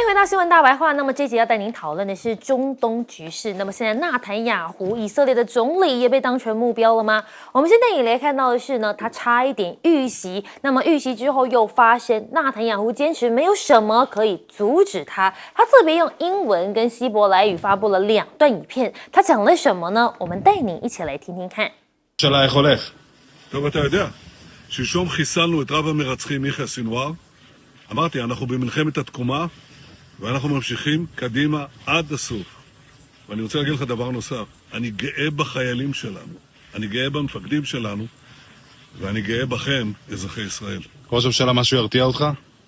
回到新闻大白话，那么这集要带您讨论的是中东局势。那么现在纳坦雅胡，以色列的总理也被当成目标了吗？我们现在也来看到的是呢，他差一点遇袭。那么遇袭之后又发生纳坦雅胡坚持没有什么可以阻止他，他特别用英文跟希伯来语发布了2段影片，他讲了什么呢？我们带您一起来听听看。טוב, אתה יודע, שלשום חיסלנו את רב המרצחים יחיא סנוואר. אמרתי, אנחנו במלחמת התקומה, ואנחנו ממשיכים קדימה עד הסוף. ואני רוצה להגיד לך דבר נוסף, אני גאה בחיילים שלנו, אני גאה במפקדים שלנו, ואני גאה בכם, אזרחי ישראל. ראש הממשלה, משהו ירתיע אותך?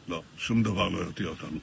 לא, שום דבר לא ירתיע אותנו.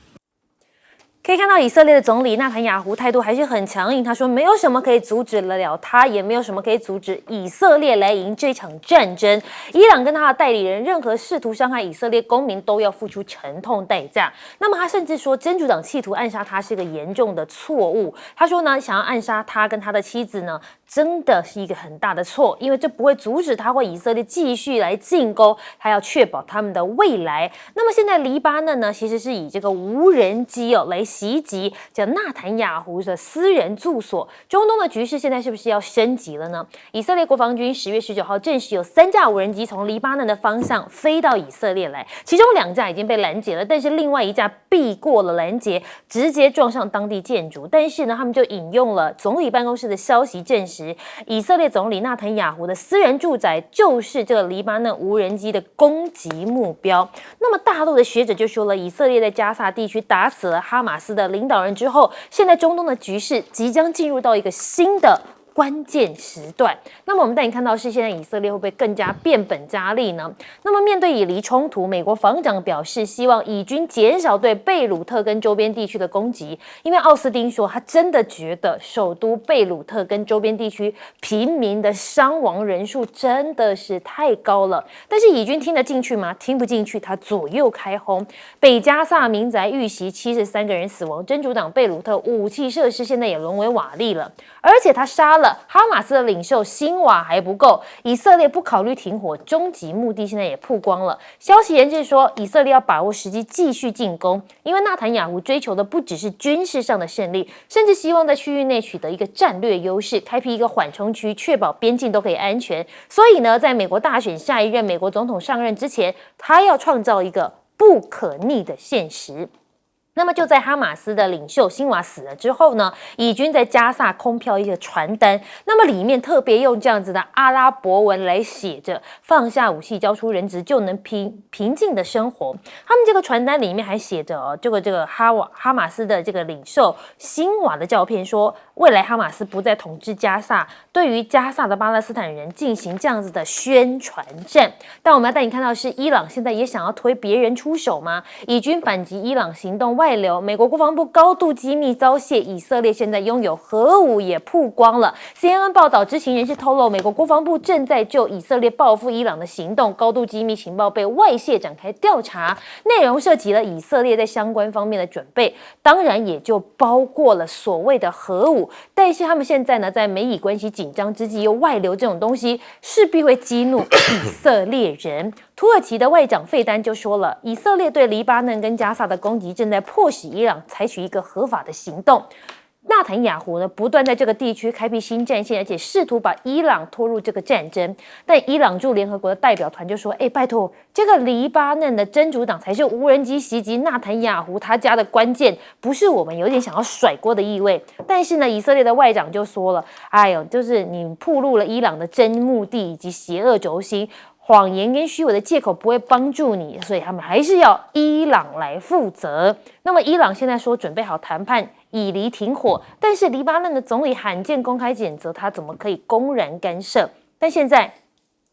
可以看到以色列的总理纳坦雅胡态度还是很强硬，他说没有什么可以阻止得了他，也没有什么可以阻止以色列来赢这场战争。伊朗跟他的代理人，任何试图伤害以色列公民都要付出沉痛代价。那么他甚至说，真主党企图暗杀他是一个严重的错误。他说呢，想要暗杀他跟他的妻子呢，真的是一个很大的错，因为这不会阻止他或以色列继续来进攻，他要确保他们的未来。那么现在黎巴嫩呢，其实是以这个无人机来袭击叫纳坦雅胡的私人住所。中东的局势现在是不是要升级了呢？以色列国防军10月19号证实有3架无人机从黎巴嫩的方向飞到以色列来，其中2架已经被拦截了，但是另外1架避过了拦截，直接撞上当地建筑。但是呢，他们就引用了总理办公室的消息证实，以色列总理纳坦雅胡的私人住宅就是这个黎巴嫩无人机的攻击目标。那么大陆的学者就说了，以色列在加萨地区打死了哈马斯的领导人之后，现在中东的局势即将进入到一个新的关键时段。那么我们带你看到是现在以色列会不会更加变本加厉呢？那么面对以黎冲突，美国防长表示希望以军减少对贝鲁特跟周边地区的攻击，因为奥斯汀说他真的觉得首都贝鲁特跟周边地区平民的伤亡人数真的是太高了。但是以军听得进去吗？听不进去，他左右开轰。北加萨民宅遇袭73个人死亡，真主党贝鲁特武器设施现在也沦为瓦砾了，而且他杀了哈马斯的领袖辛瓦还不够，以色列不考虑停火，终极目的现在也曝光了。消息人士说，以色列要把握时机继续进攻，因为纳坦雅胡追求的不只是军事上的胜利，甚至希望在区域内取得一个战略优势，开辟一个缓冲区，确保边境都可以安全。所以呢，在美国大选下一任美国总统上任之前，他要创造一个不可逆的现实。那么就在哈马斯的领袖辛瓦死了之后呢，以军在加萨空飘一个传单，那么里面特别用这样子的阿拉伯文来写着放下武器交出人质就能平静的生活。他们这个传单里面还写着这个哈马斯的这个领袖辛瓦的照片，说未来哈马斯不再统治加萨，对于加萨的巴勒斯坦人进行这样子的宣传战。但我们要带你看到的是，伊朗现在也想要推别人出手吗？以军反击伊朗行动外流，美国国防部高度机密遭泄，以色列现在拥有核武也曝光了。CNN 报道，知情人士透露，美国国防部正在就以色列报复伊朗的行动，高度机密情报被外泄展开调查，内容涉及了以色列在相关方面的准备，当然也就包括了所谓的核武。但是他们现在呢，在美以关系紧张之际又外流这种东西，势必会激怒以色列人。土耳其的外长费丹就说了，以色列对黎巴嫩跟加萨的攻击正在迫使伊朗采取一个合法的行动。纳坦雅胡呢，不断在这个地区开辟新战线，而且试图把伊朗拖入这个战争。但伊朗驻联合国的代表团就说：“拜托，这个黎巴嫩的真主党才是无人机袭击纳坦雅胡他家的关键，不是我们，有点想要甩锅的意味。”但是呢，以色列的外长就说了：“哎呦，就是你暴露了伊朗的真目的以及邪恶轴心。”谎言跟虚伪的借口不会帮助你，所以他们还是要伊朗来负责。那么伊朗现在说准备好谈判以黎停火，但是黎巴嫩的总理罕见公开谴责，他怎么可以公然干涉？但现在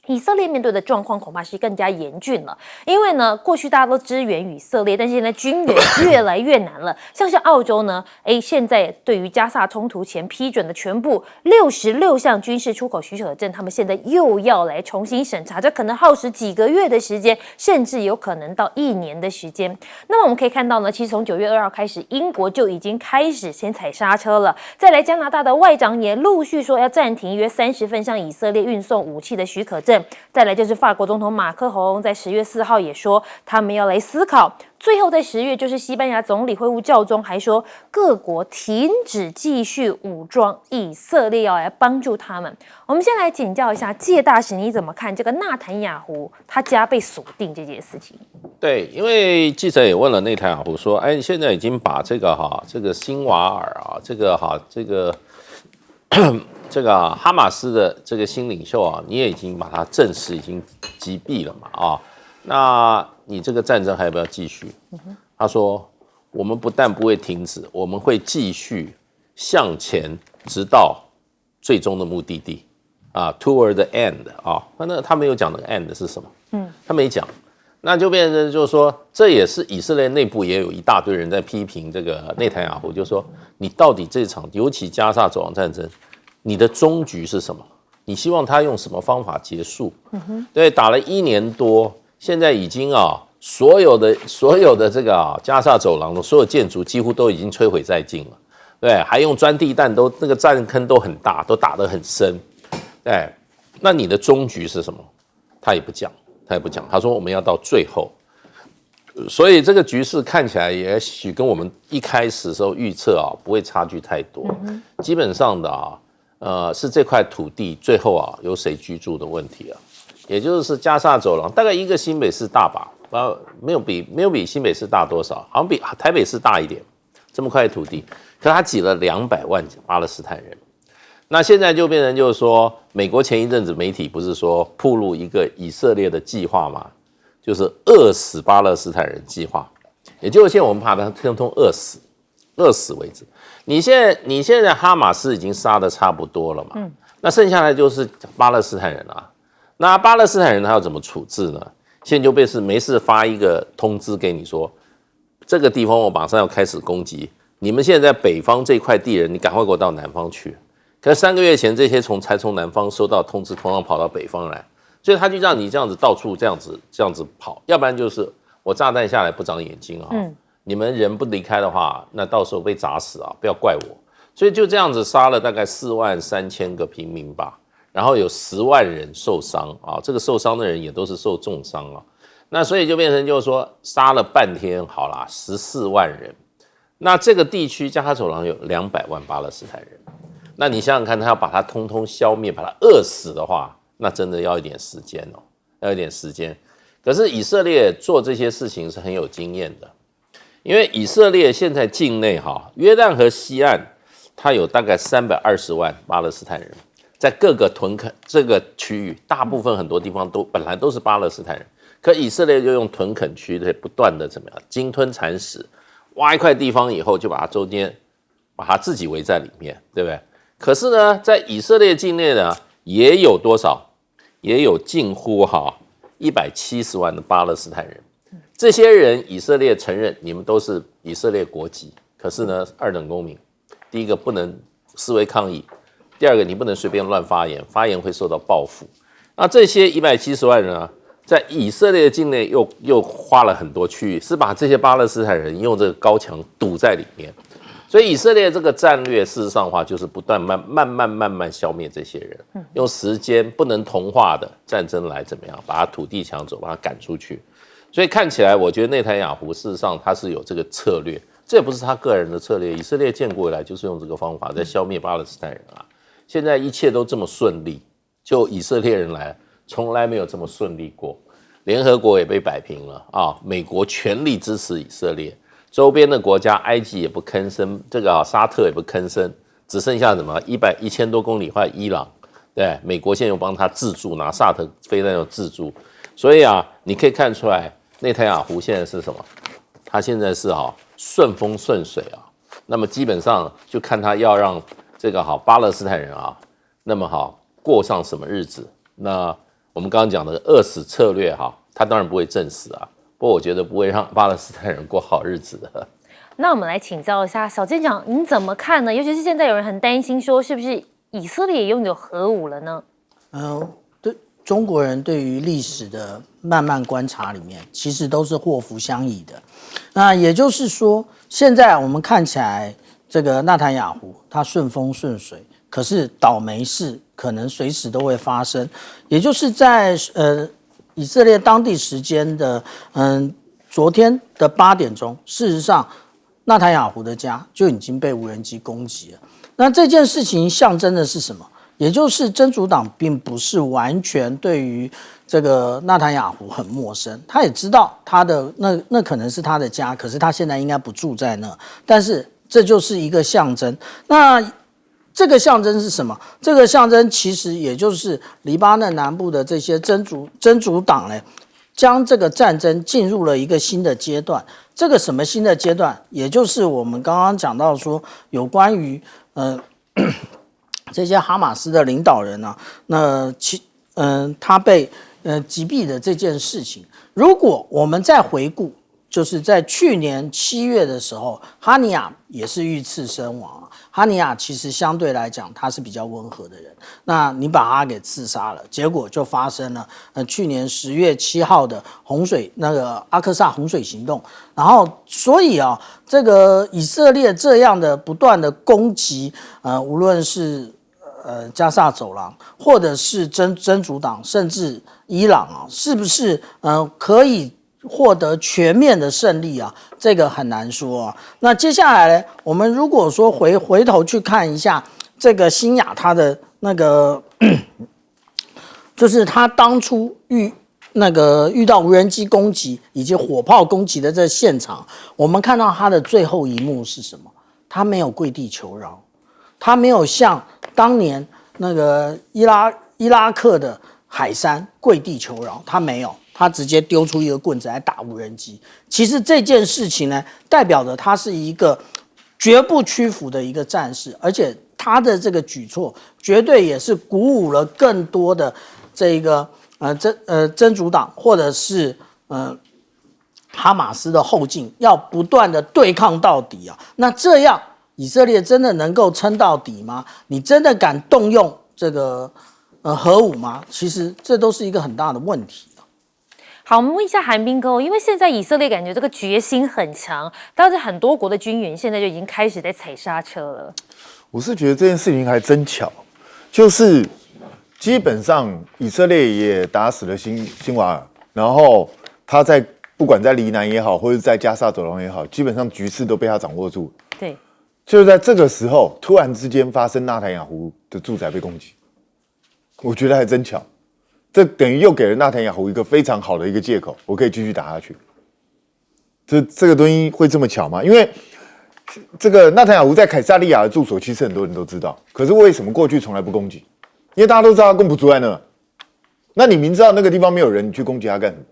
以色列面对的状况恐怕是更加严峻了，因为呢，过去大家都支援以色列，但是现在军援越来越难了。像是澳洲呢，现在对于加萨冲突前批准的全部66项军事出口许可证，他们现在又要来重新审查，这可能耗时几个月的时间，甚至有可能到1年的时间。那么我们可以看到呢，其实从9月2号开始，英国就已经开始先踩刹车了。再来，加拿大的外长也陆续说要暂停约30份向以色列运送武器的许可证。证。再来就是法国总统马克宏在10月4号也说，他们要来思考。最后在10月，就是西班牙总理会晤教宗，还说各国停止继续武装以色列，要来帮助他们。我们先来请教一下介大使，你怎么看这个纳坦雅胡他家被锁定这件事情？对，因为记者也问了内塔尼亚胡说，哎，你现在已经把这个辛瓦尔啊，这个哈马斯的这个新领袖啊，你也已经把他证实已经击毙了嘛啊，那你这个战争还要不要继续？他说，我们不但不会停止，我们会继续向前，直到最终的目的地啊 ，toward the end 啊，那他没有讲那个 end 是什么，他没讲。那就变成就是说，这也是以色列内部也有一大堆人在批评这个内塔尼亚胡，就是说你到底这场，尤其加萨走廊战争，你的终局是什么？你希望他用什么方法结束？对，打了1年多，现在已经所有的这个加萨走廊的所有建筑几乎都已经摧毁殆尽了，对，还用钻地弹，都那个战坑都很大，都打得很深，对，那你的终局是什么？他也不讲。他说我们要到最后，所以这个局势看起来也许跟我们一开始的时候预测不会差距太多，基本上的是这块土地最后由谁居住的问题也就是加萨走廊大概一个新北市大吧，没有比新北市大多少，好像比台北市大一点，这么块土地，可它挤了200万巴勒斯坦人。那现在就变成就是说，美国前一阵子媒体不是说曝露一个以色列的计划吗？就是饿死巴勒斯坦人计划，也就是现在我们把它通通饿死为止。你现在哈马斯已经杀的差不多了嘛，那剩下来就是巴勒斯坦人啊。那巴勒斯坦人他要怎么处置呢？现在就被是没事发一个通知给你说，这个地方我马上要开始攻击，你们现在在北方这块地人，你赶快给我到南方去。可是3个月前，这些才从南方收到通知，同样跑到北方来，所以他就让你这样子到处这样子跑，要不然就是我炸弹下来不长眼睛你们人不离开的话，那到时候被砸死不要怪我。所以就这样子杀了大概43000个平民吧，然后有10万人受伤这个受伤的人也都是受重伤那所以就变成就是说杀了半天，好啦，14万人。那这个地区加沙走廊有200万巴勒斯坦人。那你想想看，他要把它通通消灭，把它饿死的话，那真的要一点时间要一点时间。可是以色列做这些事情是很有经验的，因为以色列现在境内约旦河西岸，它有大概320万巴勒斯坦人，在各个屯垦这个区域，大部分很多地方本来都是巴勒斯坦人，可以色列就用屯垦区的不断的怎么样鲸吞蚕食，挖一块地方以后就把它中间把它自己围在里面，对不对？可是呢，在以色列境内呢，也有多少？也有近乎170万的巴勒斯坦人。这些人，以色列承认你们都是以色列国籍，可是呢，2等公民。第一个不能示威抗议，第二个你不能随便乱发言，发言会受到报复。那这些170万人在以色列境内又花了很多区域，是把这些巴勒斯坦人用这个高墙堵在里面。所以以色列这个战略，事实上的话，就是不断慢慢消灭这些人，用时间不能同化的战争来怎么样，把他土地抢走，把他赶出去。所以看起来，我觉得内塔尼亚胡事实上他是有这个策略，这也不是他个人的策略。以色列建国以来就是用这个方法在消灭巴勒斯坦人现在一切都这么顺利，就以色列人来，从来没有这么顺利过。联合国也被摆平了美国全力支持以色列。周边的国家，埃及也不吭声，这个沙特也不吭声，只剩下什么1000多公里外伊朗，对，美国现在又帮他自助，拿沙特飞弹又自助，所以你可以看出来，内塔尼亚胡现在是什么？他现在是顺风顺水那么基本上就看他要让这个巴勒斯坦人那么过上什么日子？那我们刚刚讲的饿死策略他当然不会证实不过我觉得不会让巴勒斯坦人过好日子的。那我们来请教一下小舰长，您怎么看呢？尤其是现在有人很担心说，是不是以色列也拥有核武了呢？对中国人对于历史的慢慢观察里面，其实都是祸福相依的。那也就是说，现在我们看起来这个纳坦雅胡他顺风顺水，可是倒霉事可能随时都会发生，也就是在以色列当地时间的昨天的8点钟，事实上纳坦雅胡的家就已经被无人机攻击了。那这件事情象征的是什么？也就是真主党并不是完全对于这个纳坦雅胡很陌生，他也知道他的那可能是他的家，可是他现在应该不住在那，但是这就是一个象征。那这个象征是什么？这个象征其实也就是黎巴嫩南部的这些真主党呢，将这个战争进入了一个新的阶段。这个什么新的阶段？也就是我们刚刚讲到说，有关于这些哈马斯的领导人啊，那他被击毙的这件事情。如果我们再回顾，就是在去年7月的时候，哈尼亚也是遇刺身亡。哈尼亚其实相对来讲他是比较温和的人，那你把他给刺杀了，结果就发生了去年10月7号的那个阿克萨洪水行动。然后所以啊，这个以色列这样的不断的攻击，无论是加萨走廊，或者是真主党，甚至伊朗啊，是不是可以获得全面的胜利啊？这个很难说啊。那接下来呢，我们如果说回头去看一下这个新雅他的那个，就是他当初遇到无人机攻击以及火炮攻击的这现场，我们看到他的最后一幕是什么？他没有跪地求饶，他没有像当年那个伊拉克的海山跪地求饶，他没有。他直接丢出一个棍子来打无人机。其实这件事情呢，代表着他是一个绝不屈服的一个战士，而且他的这个举措绝对也是鼓舞了更多的这个真主党或者是哈马斯的后劲，要不断的对抗到底啊。那这样以色列真的能够撑到底吗？你真的敢动用这个核武吗？其实这都是一个很大的问题。好，我们问一下韩冰哥，因为现在以色列感觉这个决心很强，但是很多国的军援现在就已经开始在踩刹车了。我是觉得这件事情还真巧，就是基本上以色列也打死了辛瓦尔，然后他不管在黎南也好，或者在加萨走廊也好，基本上局势都被他掌握住。对，就是在这个时候，突然之间发生纳坦雅胡的住宅被攻击，我觉得还真巧。这等于又给了纳坦雅胡一个非常好的一个借口，我可以继续打下去。这个东西会这么巧吗？因为这个纳坦雅胡在凯撒利亚的住所，其实很多人都知道。可是为什么过去从来不攻击？因为大家都知道他根本不住在那。那你明知道那个地方没有人，你去攻击他干什么？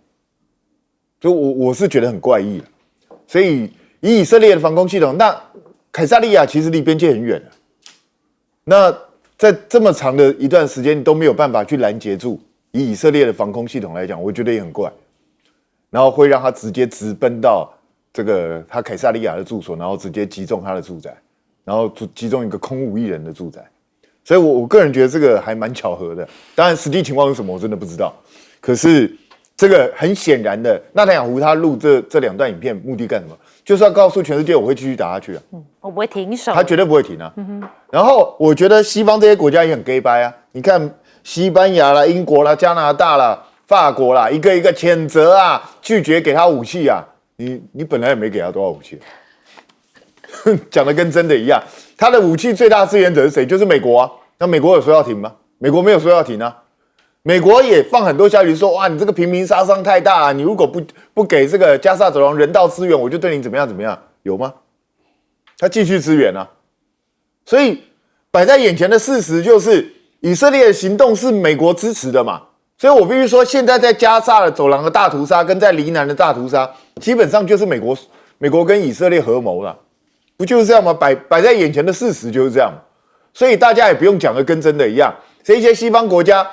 所以我是觉得很怪异。所以以色列的防空系统，那凯撒利亚其实离边界很远。那在这么长的一段时间，你都没有办法去拦截住。以色列的防空系统来讲，我觉得也很怪，然后会让他直接直奔到这个他凯撒利亚的住所，然后直接击中他的住宅，然后击中一个空无一人的住宅，所以我个人觉得这个还蛮巧合的。当然，实际情况是什么我真的不知道。可是这个很显然的，纳坦雅胡他录这2段影片目的干什么？就是要告诉全世界我会继续打下去啊，我不会停手，他绝对不会停啊。然后我觉得西方这些国家也很 gay 掰啊，你看。西班牙啦、英国啦、加拿大啦、法国啦，一个一个谴责啊，拒绝给他武器啊。你本来也没给他多少武器，讲的跟真的一样。他的武器最大支援者是谁？就是美国啊。那美国有说要停吗？美国没有说要停啊。美国也放很多消息说，哇，你这个平民杀伤太大啊，你如果不给这个加萨走廊人道支援，我就对你怎么样怎么样，有吗？他继续支援啊。所以摆在眼前的事实就是。以色列的行动是美国支持的嘛，所以我必须说，现在在加萨的走廊的大屠杀跟在黎南的大屠杀，基本上就是美国跟以色列合谋了，不就是这样吗？摆在眼前的事实就是这样，所以大家也不用讲的跟真的一样。这些西方国家，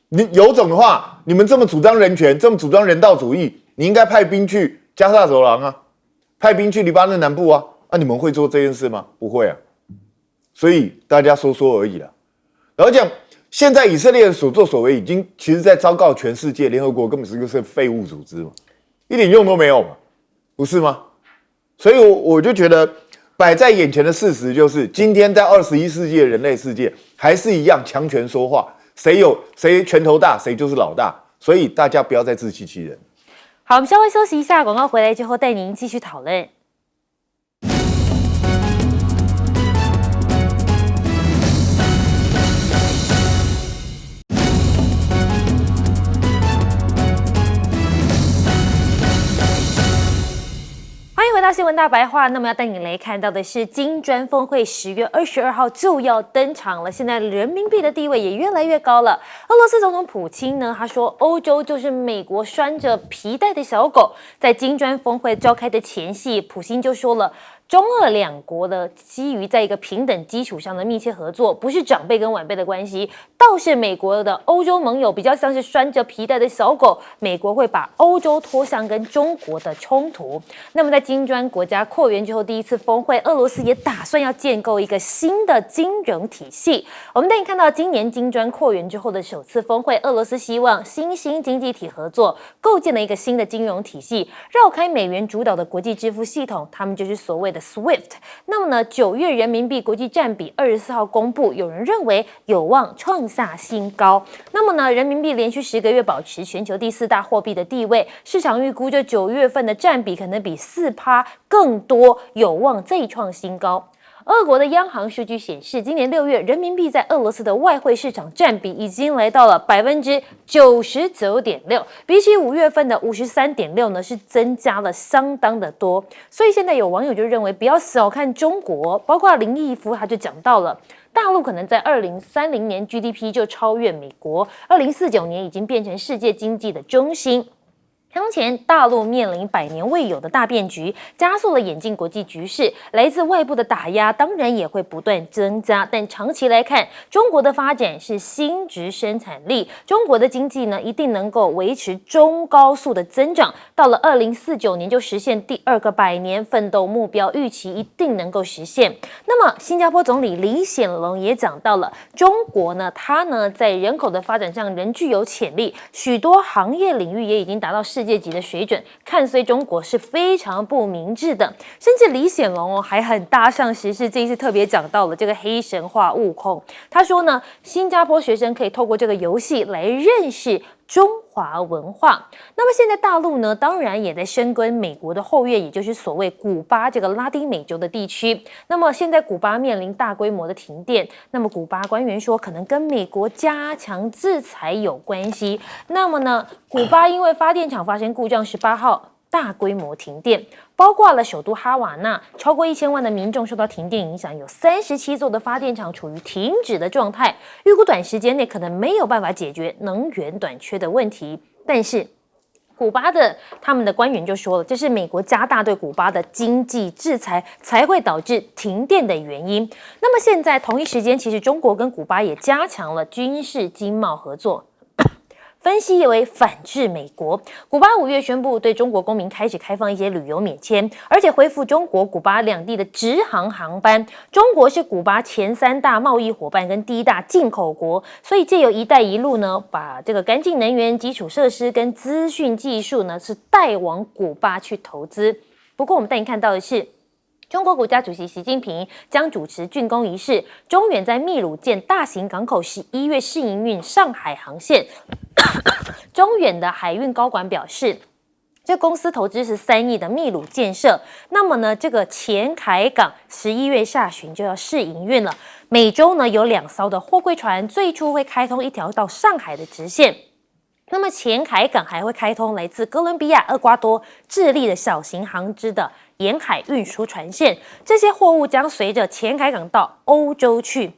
你有种的话，你们这么主张人权，这么主张人道主义，你应该派兵去加萨走廊啊，派兵去黎巴嫩南部啊，你们会做这件事吗？不会啊，所以大家说说而已啦。然后讲，现在以色列的所作所为，已经其实在昭告全世界，联合国根本是个废物组织嘛，一点用都没有嘛，不是吗？所以我就觉得，摆在眼前的事实就是，今天在21世纪的人类世界，还是一样强权说话，谁拳头大，谁就是老大。所以大家不要再自欺欺人。好，我们稍微休息一下，广告回来之后带您继续讨论。欢迎回到新闻大白话。那么要带你来看到的是金砖峰会10月22号就要登场了。现在人民币的地位也越来越高了。俄罗斯总统普京呢，他说欧洲就是美国拴着皮带的小狗。在金砖峰会召开的前夕，普京就说了，中俄两国的基于在一个平等基础上的密切合作，不是长辈跟晚辈的关系，倒是美国的欧洲盟友比较像是拴着皮带的小狗，美国会把欧洲拖向跟中国的冲突。那么在金砖国家扩员之后，第一次峰会，俄罗斯也打算要建构一个新的金融体系。我们带你看到今年金砖扩员之后的首次峰会，俄罗斯希望新兴经济体合作，构建了一个新的金融体系，绕开美元主导的国际支付系统，他们就是所谓的 SWIFT。 那么呢，9月人民币国际占比24号公布，有人认为有望创下新高。那么呢，人民币连续10个月保持全球第4大货币的地位，市场预估这9月份的占比可能比4%更多，有望再创新高。俄国的央行数据显示，今年6月人民币在俄罗斯的外汇市场占比已经来到了 99.6%， 比起5月份的 53.6% 呢，是增加了相当的多。所以现在有网友就认为，不要小看中国，包括林毅夫他就讲到了，大陆可能在2030年 GDP 就超越美国，2049年已经变成世界经济的中心。当前大陆面临100年未有的大变局，加速了演进国际局势，来自外部的打压当然也会不断增加。但长期来看，中国的发展是新质生产力，中国的经济呢一定能够维持中高速的增长，到了2049年就实现第2个100年奋斗目标，预期一定能够实现。那么新加坡总理李显龙也讲到了，中国呢它呢在人口的发展上仍具有潜力，许多行业领域也已经达到世界级的水准，看衰中国是非常不明智的。甚至李显龙还很搭上时事，这一次特别讲到了这个黑神话悟空。他说呢，新加坡学生可以透过这个游戏来认识中华文化。那么现在大陆呢，当然也在深耕美国的后院，也就是所谓古巴这个拉丁美洲的地区。那么现在古巴面临大规模的停电，那么古巴官员说可能跟美国加强制裁有关系。那么呢，古巴因为发电厂发生故障，18号大规模停电，包括了首都哈瓦那，超过1000万的民众受到停电影响，有37座的发电厂处于停止的状态，预估短时间内可能没有办法解决能源短缺的问题。但是古巴的他们的官员就说了，这是美国加大对古巴的经济制裁才会导致停电的原因。那么现在同一时间，其实中国跟古巴也加强了军事经贸合作。分析为反制美国。古巴5月宣布对中国公民开始开放一些旅游免签，而且恢复中国、古巴两地的直航航班。中国是古巴前3大贸易伙伴跟第1大进口国，所以借由一带一路呢，把这个干净能源、基础设施跟资讯技术呢，是带往古巴去投资。不过我们带你看到的是，中国国家主席习近平将主持竣工仪式。中远在秘鲁建大型港口11月试营运上海航线。中远的海运高管表示，这公司投资是3亿的秘鲁建设。那么呢，这个前海港11月下旬就要试营运了。每周呢有2艘的货柜船，最初会开通一条到上海的直线。那么前海港还会开通来自哥伦比亚、厄瓜多、智利的小型航只的沿海运输船线，这些货物将随着前海港到欧洲去。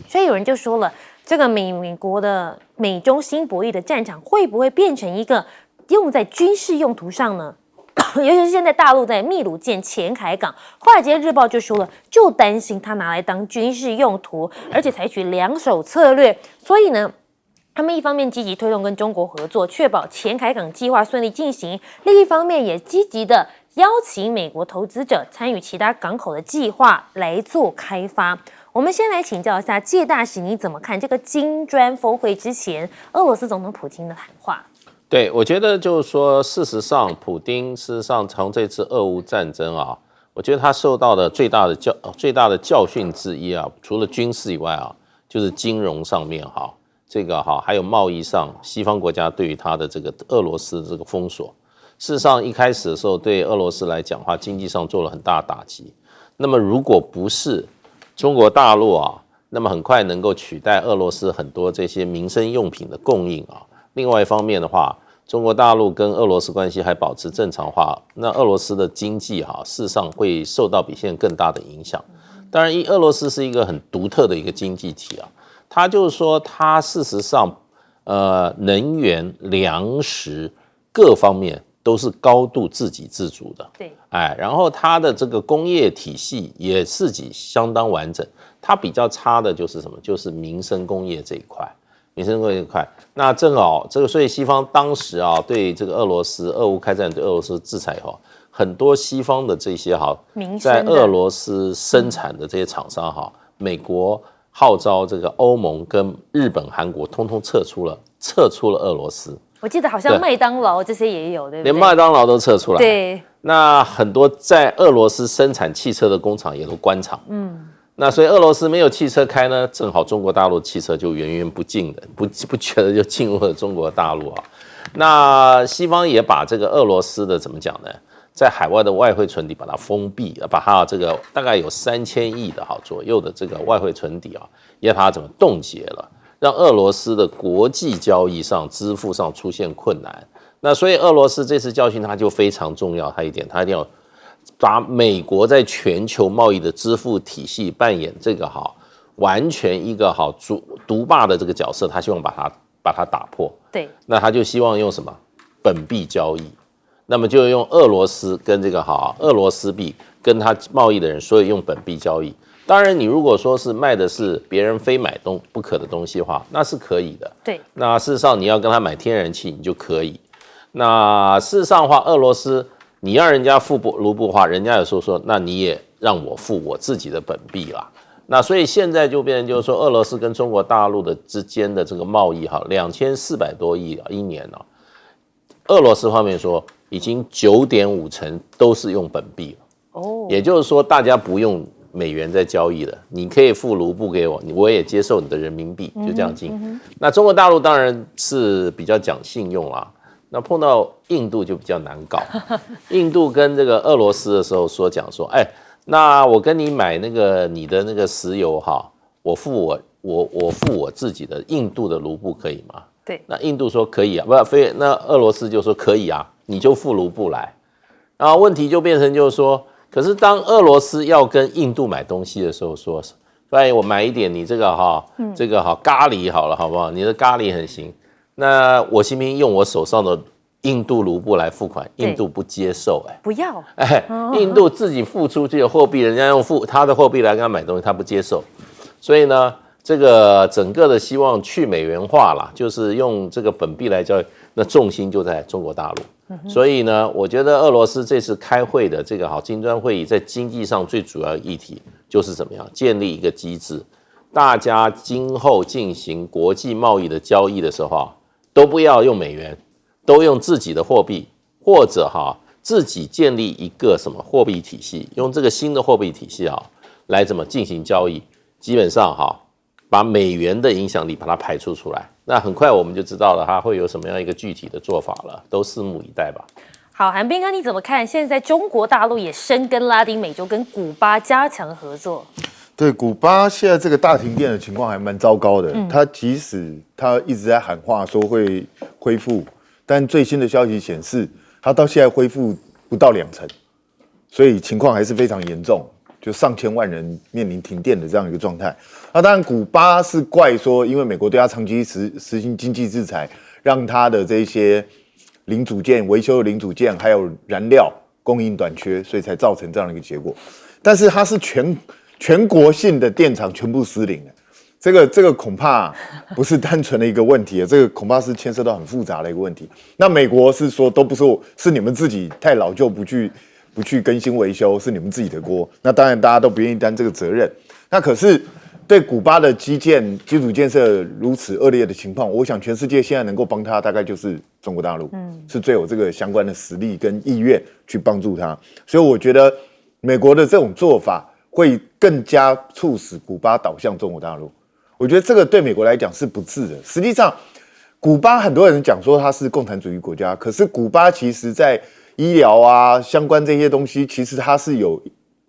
所以有人就说了，这个美国的美中新博弈的战场会不会变成一个用在军事用途上呢？尤其是现在大陆在秘鲁建前海港，华尔街日报就说了，就担心它拿来当军事用途，而且采取2手策略。所以呢，他们一方面积极推动跟中国合作，确保前海港计划顺利进行；另一方面也积极的邀请美国投资者参与其他港口的计划来做开发。我们先来请教一下介大使，你怎么看这个金砖峰会之前俄罗斯总统普京的谈话？对，我觉得就是说，事实上，普丁事实上从这次俄乌战争啊，我觉得他受到的最大的教训之一啊，除了军事以外啊，就是金融上面哈，这个哈，还有贸易上，西方国家对于他的这个俄罗斯的这个封锁，事实上一开始的时候对俄罗斯来讲的话，经济上做了很大的打击。那么如果不是中国大陆啊，那么很快能够取代俄罗斯很多这些民生用品的供应啊。另外一方面的话，中国大陆跟俄罗斯关系还保持正常化，那俄罗斯的经济事实上会受到比现在更大的影响。当然，俄罗斯是一个很独特的一个经济体啊，它就是说，它事实上，能源、粮食各方面都是高度自给自足的。对，然后它的这个工业体系也自己相当完整。它比较差的就是什么？就是民生工业这一块。民生工业这一块，那正好这个，所以西方当时啊，对这个俄乌开战对俄罗斯制裁以后，很多西方的这些在俄罗斯生产的这些厂商美国号召这个欧盟跟日本、韩国通通撤出了俄罗斯。我记得好像麦当劳这些也有，对不对？连麦当劳都撤出来。对，那很多在俄罗斯生产汽车的工厂也都关厂。那所以俄罗斯没有汽车开呢，正好中国大陆汽车就源源不尽的、不绝的就进入了中国大陆啊。那西方也把这个俄罗斯的怎么讲呢？在海外的外汇存底把它封闭，把它这个大概有3000亿的左右的这个外汇存底也把它怎么冻结了，让俄罗斯的国际交易上、支付上出现困难。那所以俄罗斯这次教训它就非常重要，它一定要把美国在全球贸易的支付体系扮演这个完全一个独霸的这个角色，他希望把它打破。对，那他就希望用什么本币交易，那么就用俄罗斯跟这个俄罗斯币跟他贸易的人，所以用本币交易。当然，你如果说是卖的是别人非买不可的东西的话，那是可以的。对，那事实上你要跟他买天然气，你就可以。那事实上的话，俄罗斯你让人家付卢布的话，人家有时候说，那你也让我付我自己的本币啦。那所以现在就变成就是说，俄罗斯跟中国大陆的之间的这个贸易2400多亿一年俄罗斯方面说已经9.5成都是用本币了。也就是说大家不用美元在交易了，你可以付卢布给我，我也接受你的人民币，就这样进。那中国大陆当然是比较讲信用啦。那碰到印度就比较难搞，印度跟这个俄罗斯的时候讲说，那我跟你买你的那个石油我付我自己的印度的卢布可以吗？对，那印度说可以啊，那俄罗斯就说可以啊，你就付卢布来。然后问题就变成就是说，可是当俄罗斯要跟印度买东西的时候说，我买一点你这个这个咖喱好了，好不好？你的咖喱很行。那我行不行用我手上的印度卢布来付款？印度不接受，不要，印度自己付出去的货币，人家用他的货币来跟他买东西，他不接受。所以呢，这个整个的希望去美元化啦，就是用这个本币来交易，那重心就在中国大陆。所以呢，我觉得俄罗斯这次开会的这个金砖会议，在经济上最主要的议题就是怎么样建立一个机制，大家今后进行国际贸易的交易的时候都不要用美元，都用自己的货币，或者自己建立一个什么货币体系，用这个新的货币体系来怎么进行交易，基本上把美元的影响力把它排除出来。那很快我们就知道了它会有什么样一个具体的做法了，都拭目以待吧。好，韩冰哥你怎么看？现在中国大陆也深耕拉丁美洲，跟古巴加强合作。对，古巴现在这个大停电的情况还蛮糟糕的。他即使他一直在喊话说会恢复，但最新的消息显示，他到现在恢复不到2成，所以情况还是非常严重，就上千万人面临停电的这样一个状态。那当然，古巴是怪说，因为美国对他长期实行经济制裁，让他的这些零组件、维修的零组件还有燃料供应短缺，所以才造成这样的一个结果。但是它是全国性的电厂全部失灵了，这个恐怕不是单纯的一个问题，这个恐怕是牵涉到很复杂的一个问题。那美国是说都不是，是你们自己太老旧不去更新维修，是你们自己的锅。那当然大家都不愿意担这个责任。那可是对古巴的基础建设如此恶劣的情况，我想全世界现在能够帮他，大概就是中国大陆，是最有这个相关的实力跟意愿去帮助他。所以我觉得美国的这种做法会更加促使古巴倒向中国大陆。我觉得这个对美国来讲是不智的。实际上，古巴很多人讲说它是共产主义国家，可是古巴其实在医疗啊相关这些东西，其实它是有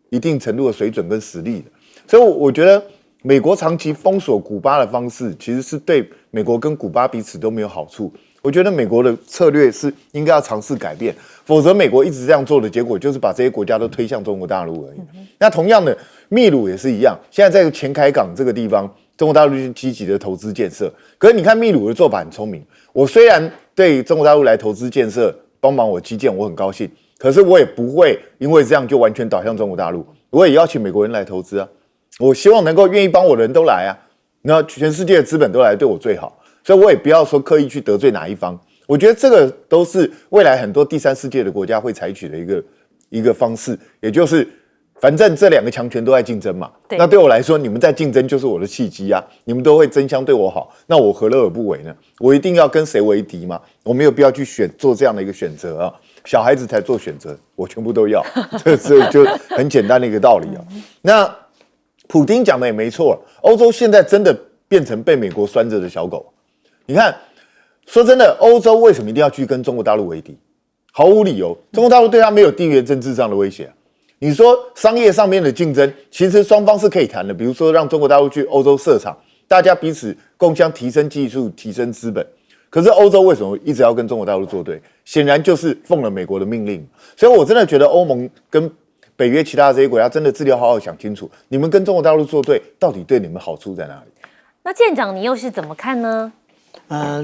一定程度的水准跟实力的。所以我觉得美国长期封锁古巴的方式，其实是对美国跟古巴彼此都没有好处。我觉得美国的策略是应该要尝试改变，否则美国一直这样做的结果就是把这些国家都推向中国大陆而已。那同样的，秘鲁也是一样，现在在前凯港这个地方，中国大陆就积极的投资建设。可是你看秘鲁的做法很聪明，我虽然对中国大陆来投资建设、帮忙我基建，我很高兴，可是我也不会因为这样就完全倒向中国大陆，我也邀请美国人来投资啊。我希望能够愿意帮我的人都来啊，那全世界的资本都来对我最好，所以我也不要说刻意去得罪哪一方。我觉得这个都是未来很多第三世界的国家会采取的一个方式，也就是反正这两个强权都在竞争嘛。那对我来说，你们在竞争就是我的契机啊，你们都会争相对我好，那我何乐而不为呢？我一定要跟谁为敌吗？我没有必要去做这样的一个选择啊。小孩子才做选择，我全部都要，这就很简单的一个道理啊。那普丁讲的也没错，欧洲现在真的变成被美国拴着的小狗。你看，说真的，欧洲为什么一定要去跟中国大陆为敌？毫无理由，中国大陆对他没有地缘政治上的威胁啊。你说商业上面的竞争，其实双方是可以谈的，比如说让中国大陆去欧洲设厂，大家彼此共相提升技术、提升资本。可是欧洲为什么一直要跟中国大陆作对？显然就是奉了美国的命令。所以我真的觉得欧盟跟北约其他这些国家真的自己要好好想清楚，你们跟中国大陆作对，到底对你们好处在哪里？那舰长你又是怎么看呢？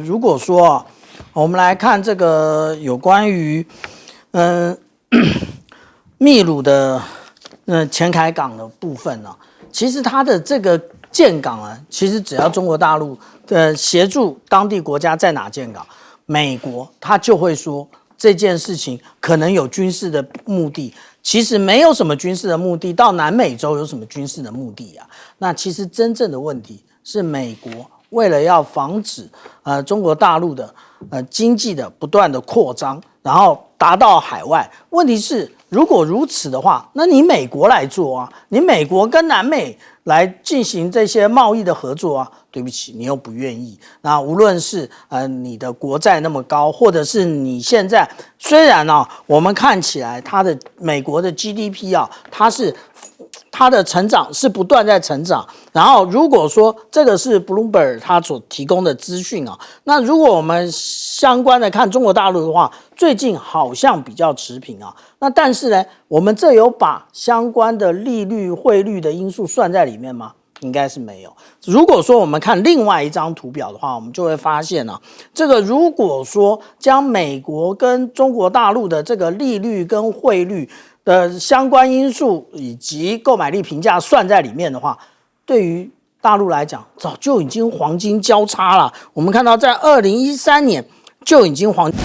如果说我们来看这个有关于秘鲁的前凯港的部分呢，其实它的这个建港啊，其实只要中国大陆协助当地国家在哪建港，美国他就会说这件事情可能有军事的目的，其实没有什么军事的目的，到南美洲有什么军事的目的啊？那其实真正的问题是美国为了要防止中国大陆的经济的不断的扩张，然后达到海外。问题是，如果如此的话，那你美国来做啊，你美国跟南美来进行这些贸易的合作啊，对不起，你又不愿意。那无论是你的国债那么高，或者是你现在虽然我们看起来美国的 GDP 它的成长是不断在成长，然后如果说这个是 Bloomberg 他所提供的资讯那如果我们相关的看中国大陆的话，最近好像比较持平那但是呢，我们这有把相关的利率、汇率的因素算在里面吗？应该是没有。如果说我们看另外一张图表的话，我们就会发现这个如果说将美国跟中国大陆的这个利率跟汇率的相关因素以及购买力评价算在里面的话，对于大陆来讲，早就已经黄金交叉了。我们看到在2013年就已经黄金。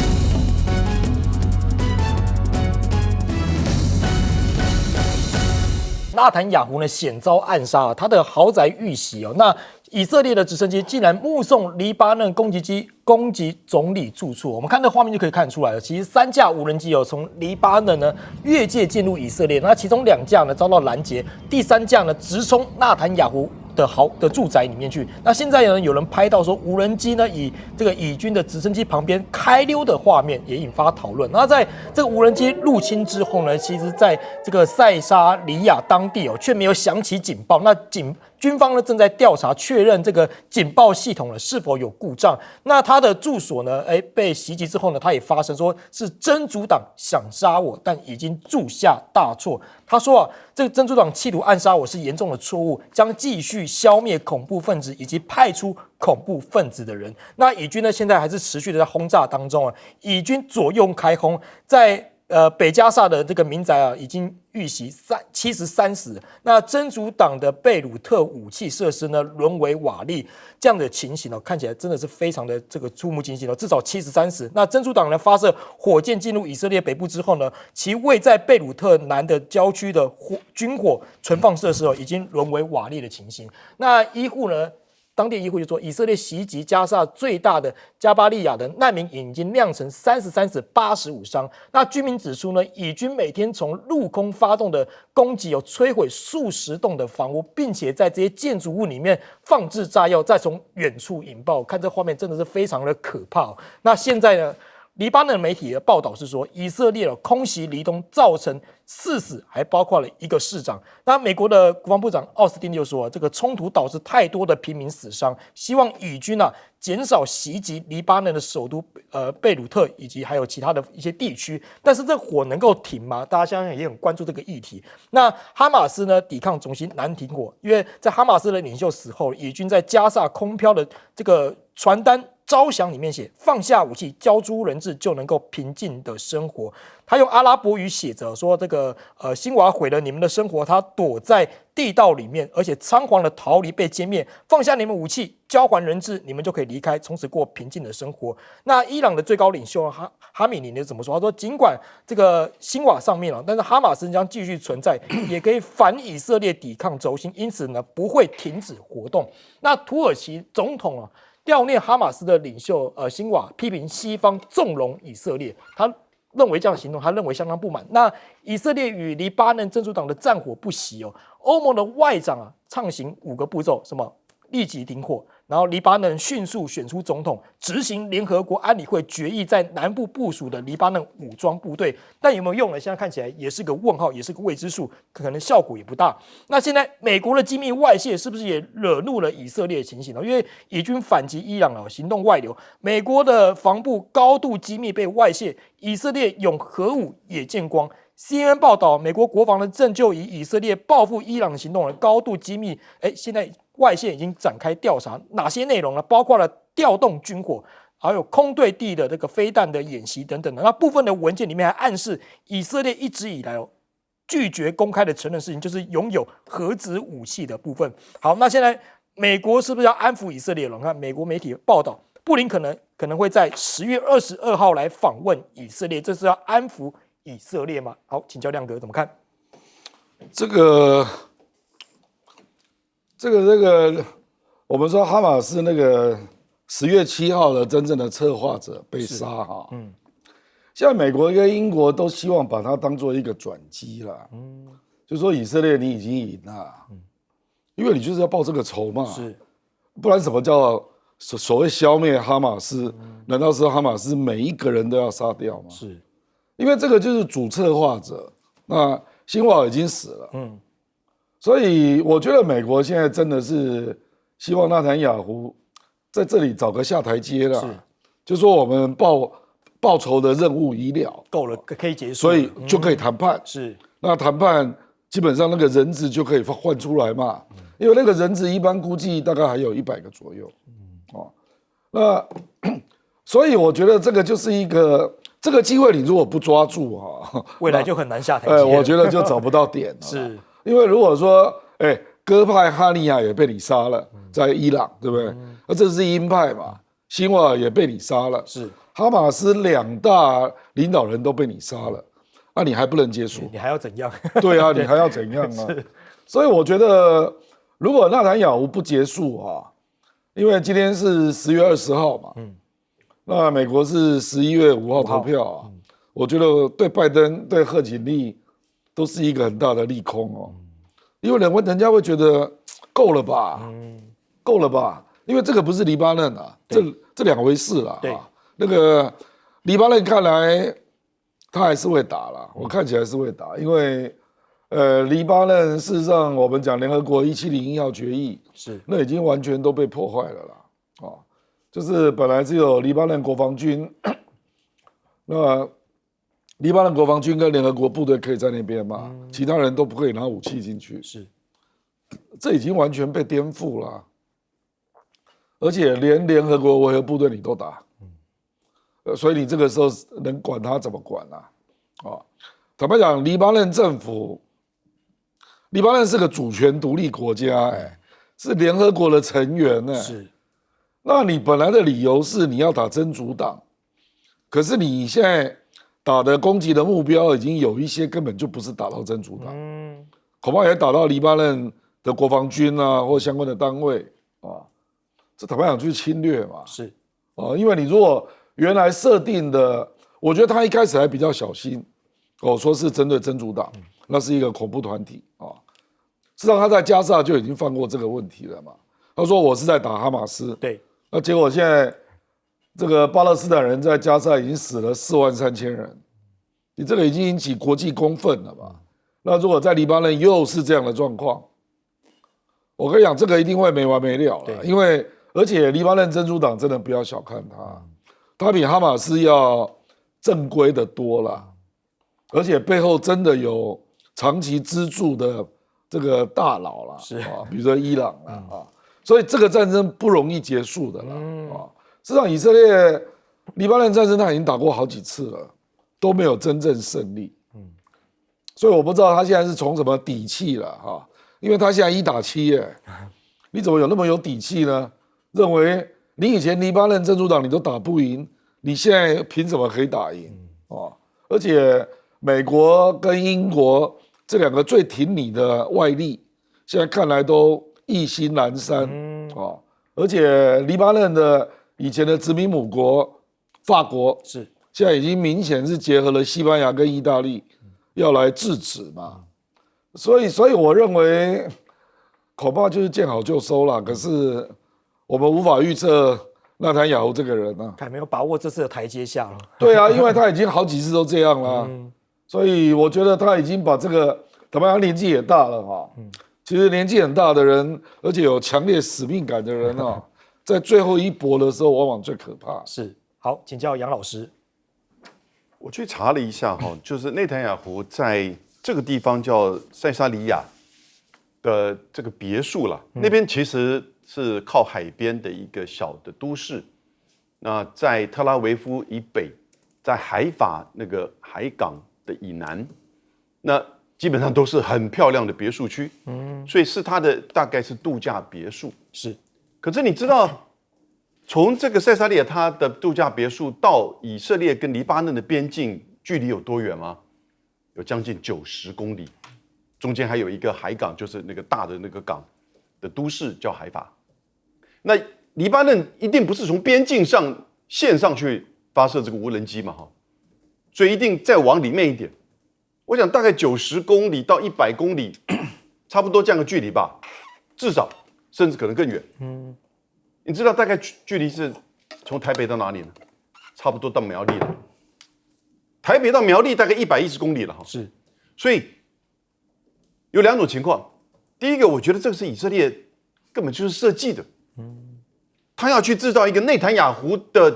纳坦雅胡呢险遭暗杀他的豪宅遇袭那以色列的直升机竟然目送黎巴嫩攻击机攻击总理住处。我们看这画面就可以看出来了，其实3架无人机从黎巴嫩呢越界进入以色列，那其中2架呢遭到拦截，第3架呢直冲纳坦雅胡的住宅里面去。那现在呢有人拍到说无人机呢以这个以军的直升机旁边开溜的画面，也引发讨论。那在这个无人机入侵之后呢，其实在这个塞沙利亚当地却没有响起警报。那军方呢正在调查确认这个警报系统呢是否有故障。那他的住所呢被袭击之后呢，他也发声说是真主党想杀我，但已经铸下大错。他说这个真主党企图暗杀我是严重的错误，将继续消灭恐怖分子以及派出恐怖分子的人。那以军呢现在还是持续的在轰炸当中以军左右开轰，在北加萨的这个民宅已经遇袭73死。那真主党的贝鲁特武器设施呢沦为瓦砾，这样的情形看起来真的是非常的这个触目惊心至少73死。那真主党呢发射火箭进入以色列北部之后呢，其位在贝鲁特南的郊区的军火存放设施已经沦为瓦砾的情形。那医护呢当地议会就说，以色列袭击加沙最大的加巴利亚的难民营已经酿成33死85伤。那居民指出呢，以军每天从陆空发动的攻击有摧毁数十栋的房屋，并且在这些建筑物里面放置炸药，再从远处引爆。看这画面真的是非常的可怕。那现在呢？黎巴嫩媒体的报道是说，以色列空袭黎东造成4死，还包括了1个市长。那美国的国防部长奥斯汀就说，这个冲突导致太多的平民死伤，希望以军减少袭击黎巴嫩的首都贝鲁特以及还有其他的一些地区。但是这火能够停吗？大家相信也很关注这个议题。那哈马斯呢，抵抗中心难停火，因为在哈马斯的领袖死后，以军在加萨空飘的这个传单招降里面写，放下武器，交出人质就能够平静的生活。他用阿拉伯语写着说，这个辛瓦毁了你们的生活，他躲在地道里面，而且仓皇的逃离被歼灭，放下你们武器，交还人质，你们就可以离开，从此过平静的生活。那伊朗的最高领袖哈米尼怎么说？他说，尽管这个辛瓦上面了，但是哈马斯将继续存在，也可以反以色列抵抗轴心，因此呢不会停止活动。那土耳其总统悼念哈马斯的领袖辛瓦，批评西方纵容以色列，他认为这样的行动，他认为相当不满。那以色列与黎巴嫩真主党的战火不息欧盟的外长畅行5个步骤，什么立即停火，然后黎巴嫩迅速选出总统，执行联合国安理会决议在南部部署的黎巴嫩武装部队。但有没有用呢？现在看起来也是个问号，也是个未知数，可能效果也不大。那现在美国的机密外泄是不是也惹怒了以色列的情形呢？因为以军反击伊朗行动外流，美国的防部高度机密被外泄，以色列用核武也见光。CNN 报道，美国国防的正就以以色列报复伊朗行动的高度机密，现在外线已经展开调查，哪些内容呢？包括了调动军火，还有空对地的这个飞弹的演习等等的。那部分的文件里面还暗示，以色列一直以来拒绝公开的承认事情，就是拥有核子武器的部分。好，那现在美国是不是要安抚以色列了？看美国媒体报道，布林肯可能会在10月22号来访问以色列，这是要安抚以色列吗？好，请教亮哥怎么看？这个，我们说哈马斯那个10月7号的真正的策划者被杀现在美国跟英国都希望把它当做一个转机啦，就说以色列你已经赢了，因为你就是要报这个仇嘛，是，不然什么叫所谓消灭哈马斯？难道是哈马斯每一个人都要杀掉吗？是。因为这个就是主策划者，那辛瓦已经死了，所以我觉得美国现在真的是希望纳坦雅胡在这里找个下台阶了，就说我们报仇的任务已了，够了，可以结束，所以就可以谈判。是，那谈判基本上那个人质就可以换出来嘛，因为那个人质一般估计大概还有100个左右，那所以我觉得这个就是一个。这个机会你如果不抓住未来就很难下台阶。我觉得就找不到点了。是，因为如果说，鸽派哈尼亚也被你杀了，在伊朗，对不对？那这是鹰派嘛，辛瓦也被你杀了，是，哈马斯2大领导人都被你杀了，那你还不能结束？你还要怎样？对啊，你还要怎样啊？所以我觉得，如果纳坦雅胡不结束因为今天是10月20号嘛，那美国是11月5号投票我觉得对拜登、对贺锦丽都是一个很大的利空因为人家会觉得够了吧，够了吧，因为这个不是黎巴嫩这2回事了那个黎巴嫩看来他还是会打啦，我看起来是会打，因为黎巴嫩事实上我们讲联合国1701号决议是那已经完全都被破坏了啦就是本来只有黎巴嫩国防军，那黎巴嫩国防军跟联合国部队可以在那边嘛，其他人都不可以拿武器进去。是，这已经完全被颠覆了，而且连联合国维和部队你都打，所以你这个时候能管他怎么管啊？坦白讲，黎巴嫩政府，黎巴嫩是个主权独立国家，是联合国的成员是。那你本来的理由是你要打真主党，可是你现在打的攻击的目标已经有一些根本就不是打到真主党，恐怕也打到黎巴嫩的国防军或相关的单位这坦白讲就是侵略嘛。是因为你如果原来设定的，我觉得他一开始还比较小心，说是针对真主党，那是一个恐怖团体啊。事实上他在加沙就已经犯过这个问题了嘛。他说我是在打哈马斯，对，那结果现在这个巴勒斯坦人在加沙已经死了43000人，你这个已经引起国际公愤了吧？那如果在黎巴嫩又是这样的状况，我跟你讲，这个一定会没完没了了，因为而且黎巴嫩真主党真的不要小看他，他比哈马斯要正规的多了，而且背后真的有长期资助的这个大佬啦，是比如说伊朗所以这个战争不容易结束的啦事实上，以色列黎巴嫩战争他已经打过好几次了，都没有真正胜利。所以我不知道他现在是从什么底气了因为他现在1打7耶，你怎么有那么有底气呢？认为你以前黎巴嫩真主党你都打不赢，你现在凭什么可以打赢而且美国跟英国这2个最挺你的外力，现在看来都意兴阑珊而且黎巴嫩的以前的殖民母国法国是现在已经明显是结合了西班牙跟意大利，要来制止嘛。所以我认为恐怕就是见好就收啦。可是我们无法预测纳坦雅胡这个人啊，还没有把握这次的台阶下了。对啊，因为他已经好几次都这样了，所以我觉得他已经把这个，坦白讲年纪也大了其实年纪很大的人，而且有强烈使命感的人在最后一搏的时候，往往最可怕。是好，请教杨老师。我去查了一下就是内塔尼亚胡在这个地方叫塞沙利亚的这个别墅啦，那边其实是靠海边的一个小的都市。那在特拉维夫以北，在海法那个海港的以南，那基本上都是很漂亮的别墅区。所以是它的大概是度假别墅。是，可是你知道，从这个塞萨利亚它的度假别墅到以色列跟黎巴嫩的边境距离有多远吗？有将近90公里，中间还有一个海港，就是那个大的那个港的都市叫海法。那黎巴嫩一定不是从边境线上去发射这个无人机嘛所以一定再往里面一点。我想大概90公里到100公里，差不多这样的距离吧，至少甚至可能更远。你知道大概距离是从台北到哪里呢？差不多到苗栗了。台北到苗栗大概110公里了是，所以有2种情况。第一个，我觉得这个是以色列根本就是设计的，他要去制造一个内塔尼亚胡的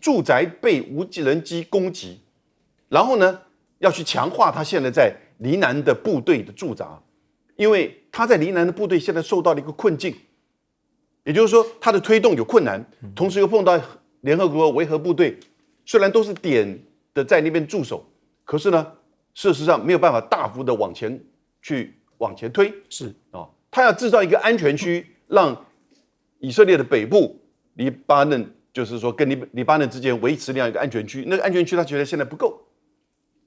住宅被无人机攻击，然后呢，要去强化他现在在黎南的部队的驻扎，因为他在黎南的部队现在受到了一个困境，也就是说他的推动有困难，同时又碰到联合国维和部队，虽然都是点的在那边驻守，可是呢，事实上没有办法大幅的往前推。是他要制造一个安全区，让以色列的北部黎巴嫩，就是说跟黎巴嫩之间维持那样一个安全区。那个安全区他觉得现在不够，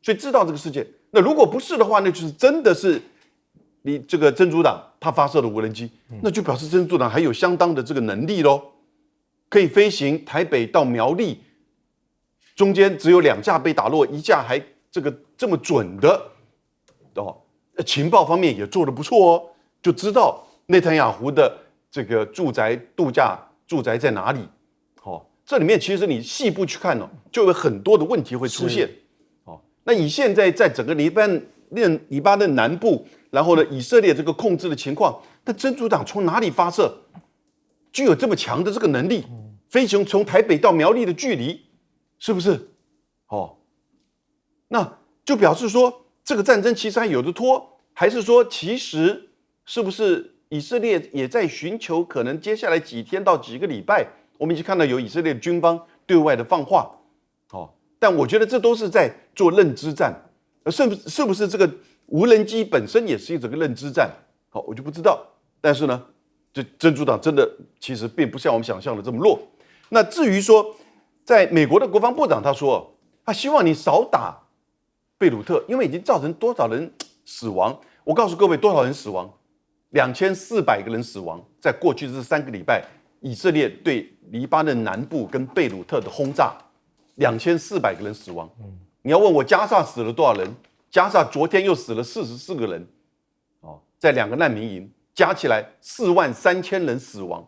所以知道这个事件。那如果不是的话，那就是真的是你这个真主党他发射的无人机，那就表示真主党还有相当的这个能力咯，可以飞行台北到苗栗，中间只有2架被打落，1架还这么准的情报方面也做得不错就知道内塔尼亚胡的这个度假住宅在哪里。这里面其实你细部去看就有很多的问题会出现。那以现在在整个黎巴嫩南部，然后呢以色列这个控制的情况，那真主党从哪里发射，具有这么强的这个能力，飞行从台北到苗栗的距离，是不是？那就表示说这个战争其实还有的拖，还是说其实是不是以色列也在寻求可能接下来几天到几个礼拜，我们已经看到有以色列军方对外的放话，但我觉得这都是在做认知战，是不是这个无人机本身也是一整个认知战？我就不知道。但是呢，这真主党真的其实并不像我们想象的这么弱。那至于说，在美国的国防部长他说，他希望你少打贝鲁特，因为已经造成多少人死亡？我告诉各位，多少人死亡？2400个人死亡，在过去这3个礼拜，以色列对黎巴嫩南部跟贝鲁特的轰炸，2400个人死亡。你要问我加沙死了多少人？加沙昨天又死了44个人，在2个难民营加起来43000人死亡。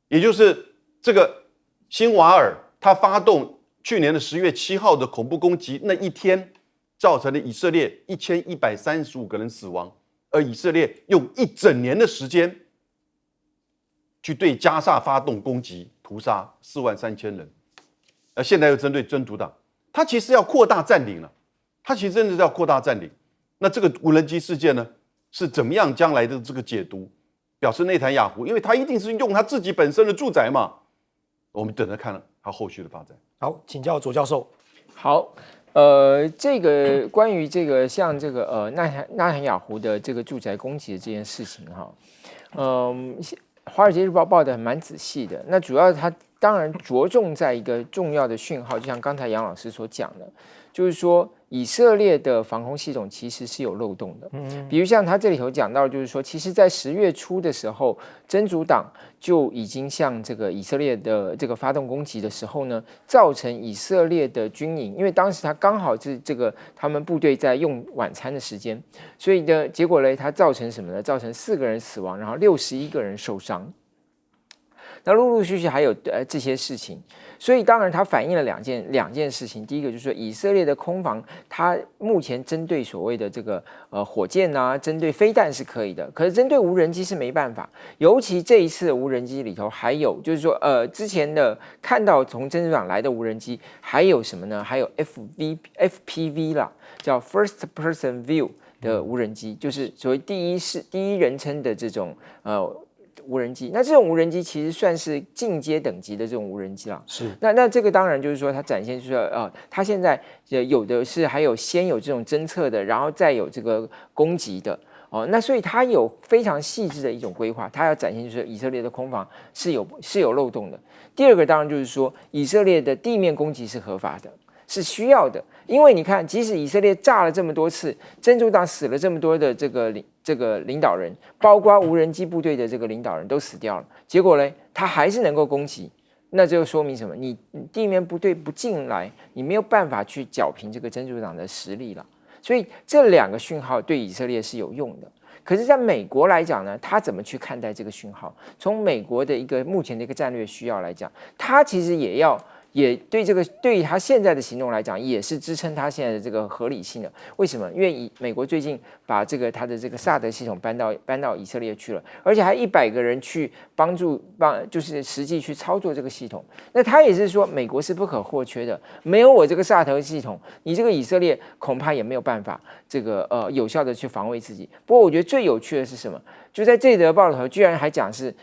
也就是这个辛瓦尔他发动去年的10月7号的恐怖攻击那一天，造成了以色列1135个人死亡，而以色列用1整年的时间去对加沙发动攻击，屠杀43000人，而现在又针对真主党，他其实要扩大占领了，他其实真的是要扩大占领。那这个无人机事件呢，是怎么样将来的这个解读？表示内塔尼亚胡，因为他一定是用他自己本身的住宅嘛，我们等着看他后续的发展。好，请教左教授。好，这个关于这个像这个纳坦雅胡的这个住宅攻击的这件事情哈，华尔街日报报得蛮仔细的。那主要它当然着重在一个重要的讯号，就像刚才杨老师所讲的，就是说以色列的防空系统其实是有漏洞的。比如像他这里头讲到，就是说，其实在10月初的时候，真主党就已经向这个以色列的这个发动攻击的时候呢，造成以色列的军营，因为当时他刚好是这个他们部队在用晚餐的时间，所以的结果呢，它造成什么呢？造成4个人死亡，然后61个人受伤。那陆陆续续还有这些事情，所以当然它反映了两件事情。第一个就是说，以色列的空防，它目前针对所谓的这个火箭啊，针对飞弹是可以的，可是针对无人机是没办法。尤其这一次的无人机里头，还有就是说，之前的看到从真主党来的无人机，还有什么呢？还有 FPV 啦，叫 First Person View 的无人机，就是所谓第一人称的这种无人机。那这种无人机其实算是进阶等级的这种无人机啦。是。那这个当然就是说，它展现就是它现在有的是还有先有这种侦测的，然后再有这个攻击的。那所以它有非常细致的一种规划，它要展现就是以色列的空防是有漏洞的。第二个当然就是说，以色列的地面攻击是合法的，是需要的，因为你看，即使以色列炸了这么多次，真主党死了这么多的这个领导人，包括无人机部队的这个领导人都死掉了，结果呢，他还是能够攻击，那这就说明什么？你地面部队不进来，你没有办法去剿平这个真主党的实力了。所以这2个讯号对以色列是有用的。可是，在美国来讲呢，他怎么去看待这个讯号？从美国的一个目前的一个战略需要来讲，他其实也对这个对于他现在的行动来讲，也是支撑他现在的这个合理性的。为什么？因为美国最近把他的这个萨德系统搬到以色列去了，而且还100个人去就是实际去操作这个系统。那他也是说，美国是不可或缺的，没有我这个萨德系统，你这个以色列恐怕也没有办法这个有效的去防卫自己。不过我觉得最有趣的是什么？就在这则报道头，居然还讲是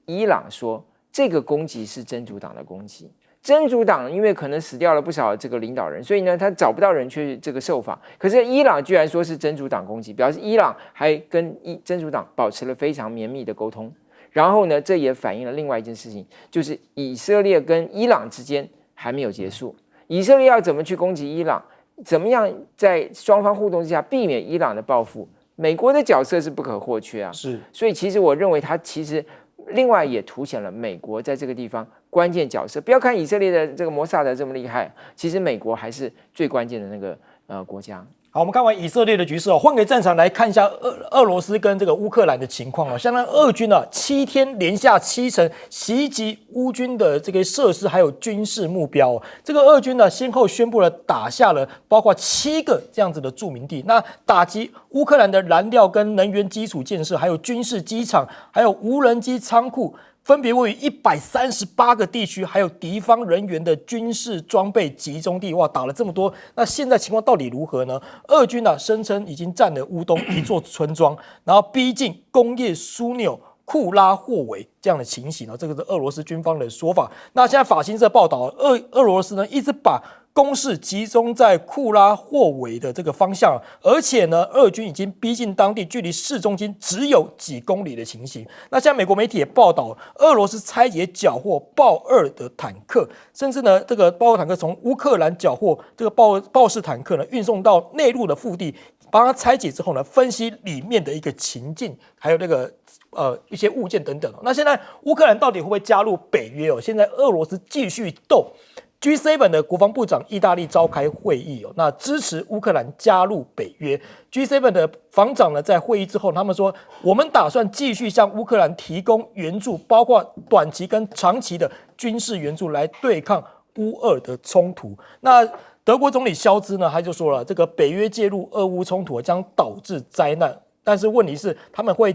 伊朗说，这个攻击是真主党的攻击。真主党因为可能死掉了不少这个领导人，所以呢，他找不到人去这个受访。可是伊朗居然说是真主党攻击，表示伊朗还跟真主党保持了非常绵密的沟通。然后呢，这也反映了另外一件事情，就是以色列跟伊朗之间还没有结束。以色列要怎么去攻击伊朗？怎么样在双方互动之下避免伊朗的报复？美国的角色是不可或缺啊。是。所以其实我认为他其实。另外也凸显了美国在这个地方关键角色。不要看以色列的这个摩萨德这么厉害，其实美国还是最关键的那个国家。好，我们看完以色列的局势换给战场来看一下俄罗斯跟这个乌克兰的情况相当俄军7天连下7城袭击乌军的这个设施还有军事目标这个俄军先后宣布了打下了包括7个这样子的著名地，那打击乌克兰的燃料跟能源基础建设，还有军事机场，还有无人机仓库。分别位于138个地区，还有敌方人员的军事装备集中地。哇，打了这么多，那现在情况到底如何呢？俄军声称已经占了乌东一座村庄，然后逼近工业枢纽库拉霍维这样的情形这个是俄罗斯军方的说法。那现在法新社报道，俄罗斯一直把攻势集中在库拉霍维的这个方向，而且呢，俄军已经逼近当地，距离市中心只有几公里的情形。那现在美国媒体也报道，俄罗斯拆解缴获豹2的坦克，甚至呢，这个豹2坦克从乌克兰缴获这个豹式坦克呢，运送到内陆的腹地，帮它拆解之后呢，分析里面的一个情境，还有那个一些物件等等。那现在乌克兰到底会不会加入北约哦？现在俄罗斯继续斗。G7 的国防部长意大利召开会议哦，那支持乌克兰加入北约。G7 的防长呢，在会议之后，他们说，我们打算继续向乌克兰提供援助，包括短期跟长期的军事援助，来对抗乌俄的冲突。那德国总理肖兹呢，他就说了，这个北约介入俄乌冲突将导致灾难，但是问题是他们会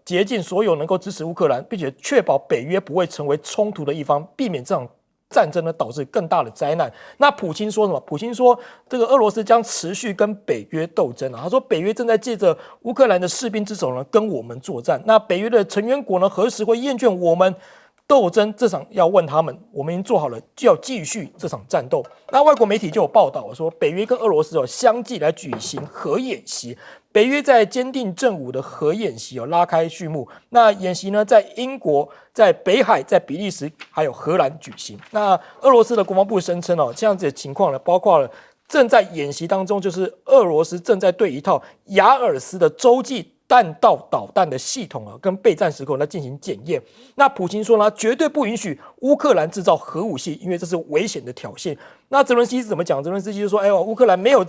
竭尽所有能够支持乌克兰，并且确保北约不会成为冲突的一方，避免这场战争呢导致更大的灾难。那普京说什么？普京说，这个俄罗斯将持续跟北约斗争啊。他说，北约正在借着乌克兰的士兵之手呢，跟我们作战。那北约的成员国呢，何时会厌倦我们斗争这场？要问他们，我们已经做好了，就要继续这场战斗。那外国媒体就有报道说，北约跟俄罗斯相继来举行核演习。北约在坚定正午的核演习拉开序幕。那演习呢，在英国、在北海、在比利时还有荷兰举行。那俄罗斯的国防部声称这样子的情况呢，包括了正在演习当中，就是俄罗斯正在对一套雅尔斯的洲际弹道导弹的系统跟备战时刻来进行检验。那普京说呢，绝对不允许乌克兰制造核武器，因为这是危险的挑衅。那泽伦斯基是怎么讲？泽伦斯基就说：“乌克兰没有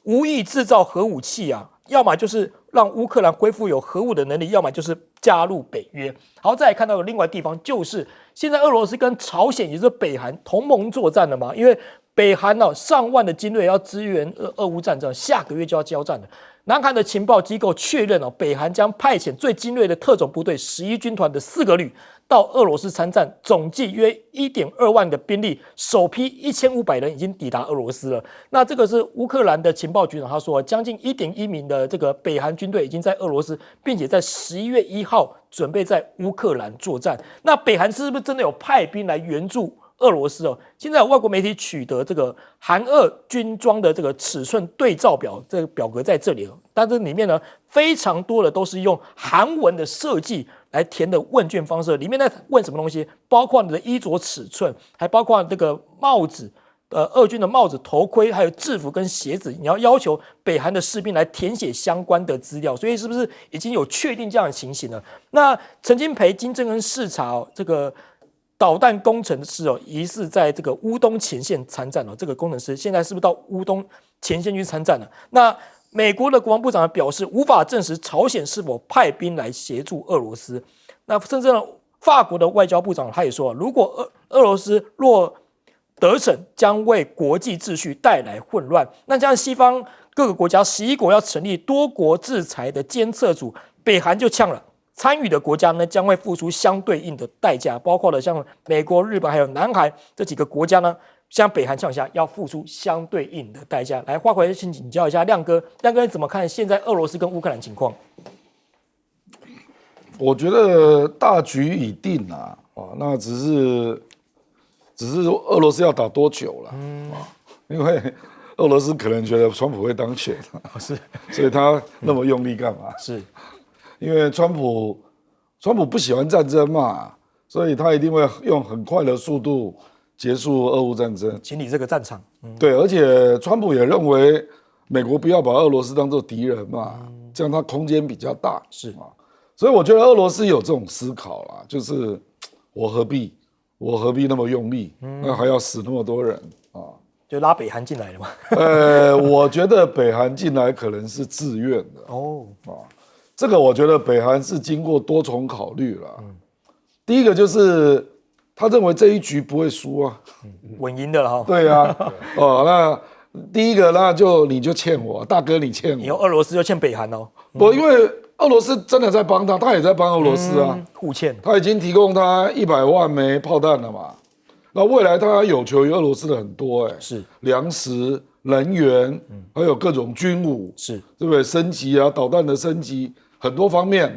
无意制造核武器啊。”要么就是让乌克兰恢复有核武的能力，要么就是加入北约。好，再来看到的另外地方就是现在俄罗斯跟朝鲜也就是北韩同盟作战了嘛，因为北韩上万的精锐要支援俄乌战争，下个月就要交战了。南韩的情报机构确认北韩将派遣最精锐的特种部队11军团的4个旅到俄罗斯参战，总计约 1.2 万的兵力，首批1500人已经抵达俄罗斯了。那这个是乌克兰的情报局长他说，将近 1.1 名的这个北韩军队已经在俄罗斯，并且在11月1号准备在乌克兰作战。那北韩是不是真的有派兵来援助俄罗斯现在有外国媒体取得这个韩俄军装的这个尺寸对照表，这个表格在这里但这里面呢非常多的都是用韩文的设计来填的问卷方式，里面在问什么东西？包括你的衣着尺寸，还包括这个帽子，俄军的帽子、头盔，还有制服跟鞋子，你要求北韩的士兵来填写相关的资料，所以是不是已经有确定这样的情形了？那曾经陪金正恩视察这个导弹工程师疑似在这个乌东前线参战这个工程师现在是不是到乌东前线去参战了？那美国的国防部长表示，无法证实朝鲜是否派兵来协助俄罗斯。那甚至呢，法国的外交部长他也说，如果俄罗斯若得逞，将为国际秩序带来混乱。那这样西方各个国家11国要成立多国制裁的监测组，北韩就呛了。参与的国家呢，将会付出相对应的代价，包括了像美国、日本还有南韩这几个国家呢，向北韩呛下要付出相对应的代价。来，花回先请教一下亮哥，亮哥你怎么看现在俄罗斯跟乌克兰情况？我觉得大局已定那只是俄罗斯要打多久了因为俄罗斯可能觉得川普会当选是，所以他那么用力干嘛？是。因为川普不喜欢战争嘛，所以他一定会用很快的速度结束俄乌战争，清理这个战场。对，而且川普也认为美国不要把俄罗斯当作敌人嘛，这样他空间比较大。是所以我觉得俄罗斯有这种思考啦，就是我何必那么用力，那还要死那么多人就拉北韩进来了嘛？我觉得北韩进来可能是自愿的这个我觉得北韩是经过多重考虑了。第一个就是他认为这一局不会输稳赢的了对那第一个你就欠我，大哥你欠我，以后俄罗斯就欠北韩不，因为俄罗斯真的在帮他也在帮俄罗斯互欠，他已经提供他100万枚炮弹了嘛。那未来他有求于俄罗斯的很多是粮食、能源，还有各种军武，是对不对？升级导弹的升级。很多方面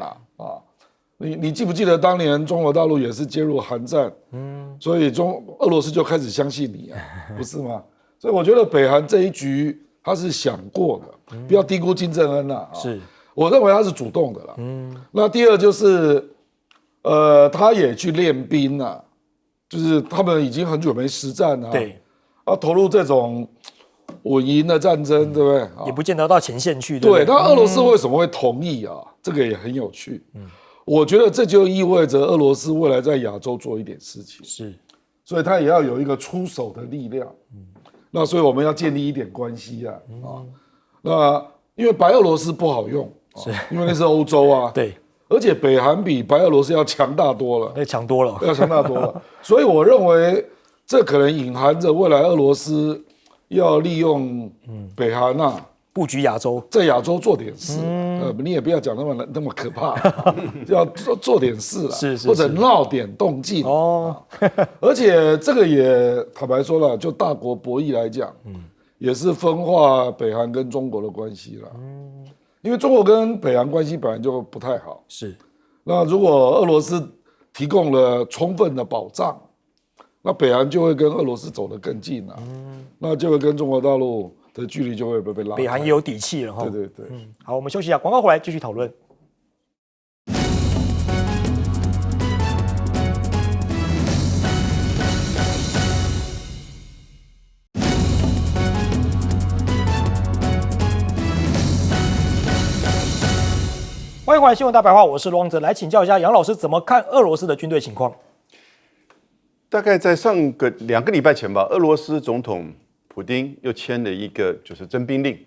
你记不记得当年中国大陆也是介入韩战，所以俄罗斯就开始相信你不是吗？所以我觉得北韩这一局他是想过的，不要低估金正恩是，我认为他是主动的啦。那第二就是他也去练兵就是他们已经很久没实战了，对，投入这种稳赢的战争，对不对？也不见得到前线去。对，那俄罗斯为什么会同意啊？这个也很有趣。我觉得这就意味着俄罗斯未来在亚洲做一点事情，是，所以他也要有一个出手的力量。那所以我们要建立一点关系啊。那因为白俄罗斯不好用，是因为那是欧洲啊。对。而且北韩比白俄罗斯要强大多了，那强多了，要强大多了。所以我认为这可能隐含着未来俄罗斯要利用北韩布局亚洲，在亚洲做点事。你也不要讲那么可怕，要做点事啦，或者闹点动静哦。而且这个也坦白说了，就大国博弈来讲，也是分化北韩跟中国的关系啦。因为中国跟北韩关系本来就不太好，是。那如果俄罗斯提供了充分的保障，那北韩就会跟俄罗斯走得更近了，那就会跟中国大陆的距离就会被拉开。北韩也有底气了哈。对。好，我们休息一下，广告回来继续讨论。欢迎回来，新闻大白话，我是罗王哲，来请教一下杨老师，怎么看俄罗斯的军队情况？大概在2个礼拜前吧，俄罗斯总统普丁又签了一个就是征兵令，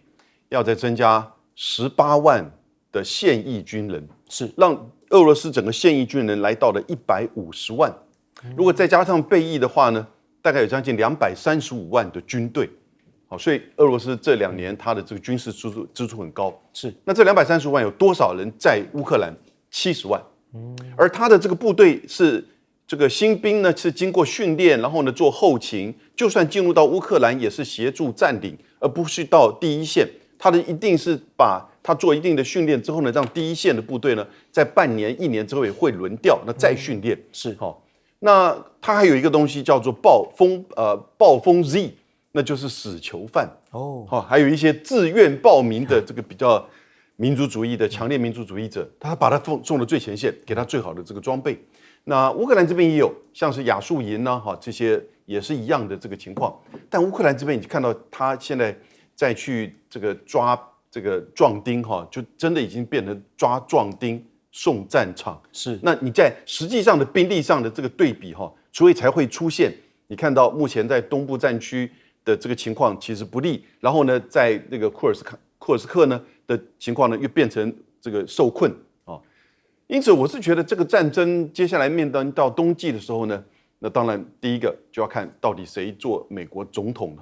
要再增加18万的现役军人，是让俄罗斯整个现役军人来到了150万。如果再加上备役的话呢，大概有将近235万的军队。好，所以俄罗斯这2年它的这个军事支出很高。是，那这235万有多少人在乌克兰？70万。而他的这个部队是这个新兵呢，是经过训练，然后呢做后勤，就算进入到乌克兰也是协助占领，而不是到第一线。他的一定是把他做一定的训练之后呢，让第一线的部队呢，在半年、1年之后也会轮调，那再训练。是好，那他还有一个东西叫做暴风 Z。那就是死囚犯还有一些自愿报名的这个比较民族主义的强烈民族主义者，他把他送到最前线，给他最好的这个装备。那乌克兰这边也有，像是亚速营这些也是一样的这个情况。但乌克兰这边你看到他现在再去这个抓这个壮丁就真的已经变成抓壮丁送战场。是，那你在实际上的兵力上的这个对比所以才会出现你看到目前在东部战区的这个情况其实不利，然后呢，在那个库尔斯克呢的情况呢，又变成这个受困因此，我是觉得这个战争接下来面临到冬季的时候呢，那当然第一个就要看到底谁做美国总统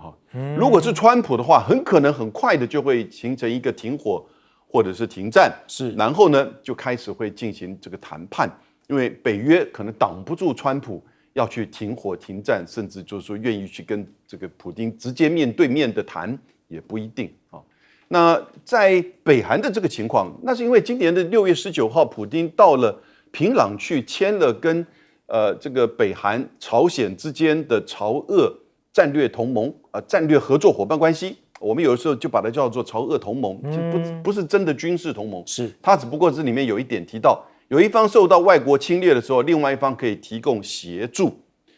如果是川普的话，很可能很快的就会形成一个停火或者是停战，是，然后呢就开始会进行这个谈判，因为北约可能挡不住川普。要去停火停战，甚至就是说愿意去跟这个普丁直接面对面的谈，也不一定那在北韩的这个情况，那是因为今年的6月19号，普丁到了平壤去签了跟这个北韩、朝鲜之间的朝俄战略同盟战略合作伙伴关系。我们有的时候就把它叫做朝俄同盟，不是真的军事同盟，是它只不过是里面有一点提到。有一方受到外国侵略的时候，另外一方可以提供协助，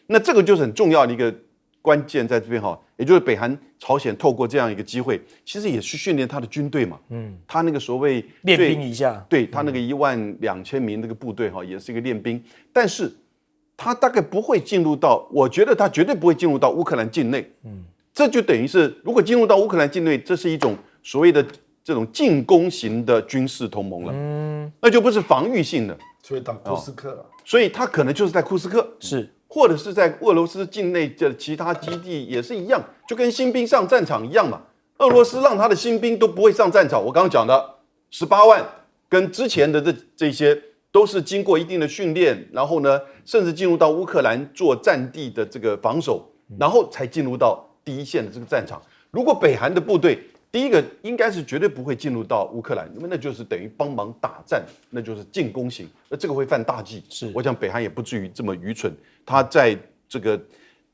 那这个就是很重要的一个关键在这边也就是北韩、朝鲜透过这样一个机会，其实也是训练他的军队嘛，他那个所谓练兵一下，对他那个12000名那个部队也是一个练兵，但是他大概不会进入到，我觉得他绝对不会进入到乌克兰境内，这就等于是如果进入到乌克兰境内，这是一种所谓的这种进攻型的军事同盟了，那就不是防御性的，所以打库斯克了，所以他可能就是在库斯克，是，或者是在俄罗斯境内的其他基地也是一样，就跟新兵上战场一样嘛。俄罗斯让他的新兵都不会上战场，我刚刚讲的18万，跟之前的这些都是经过一定的训练，然后呢，甚至进入到乌克兰做战地的这个防守，然后才进入到第一线的这个战场。如果北韩的部队，第一个应该是绝对不会进入到乌克兰，因为那就是等于帮忙打战，那就是进攻型，那这个会犯大忌。是，我想北韩也不至于这么愚蠢，他在这个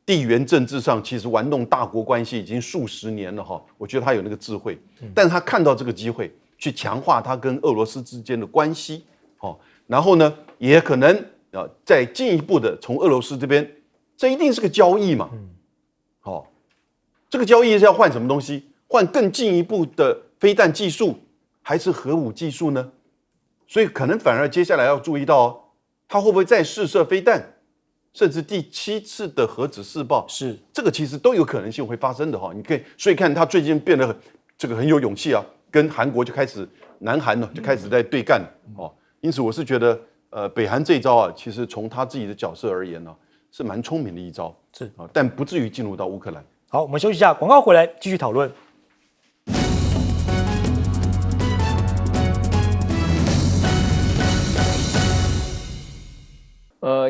地缘政治上其实玩弄大国关系已经数十年了我觉得他有那个智慧，但是他看到这个机会去强化他跟俄罗斯之间的关系，然后呢，也可能再进一步的从俄罗斯这边，这一定是个交易嘛，这个交易是要换什么东西？换更进一步的飞弹技术，还是核武技术呢？所以可能反而接下来要注意到哦，他会不会再试射飞弹，甚至第7次的核子试爆，是这个其实都有可能性会发生的哈。你可以，所以看他最近变得很有勇气啊，跟韩国就开始南韩呢就开始在对干哦。因此我是觉得，北韩这一招啊，其实从他自己的角色而言呢，是蛮聪明的一招，是啊，但不至于进入到乌克兰。好，我们休息一下，广告回来继续讨论。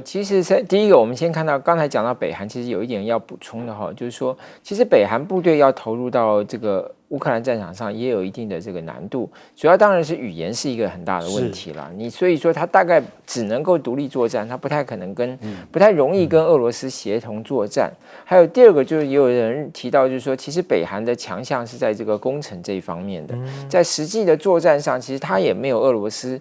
其实第一个，我们先看到刚才讲到北韩，其实有一点要补充的哈，就是说，其实北韩部队要投入到这个乌克兰战场上，也有一定的这个难度。主要当然是语言是一个很大的问题啦。所以说他大概只能够独立作战，他不太可能不太容易跟俄罗斯协同作战。还有第二个就是也有人提到，就是说，其实北韩的强项是在这个工程这一方面的，在实际的作战上，其实他也没有俄罗斯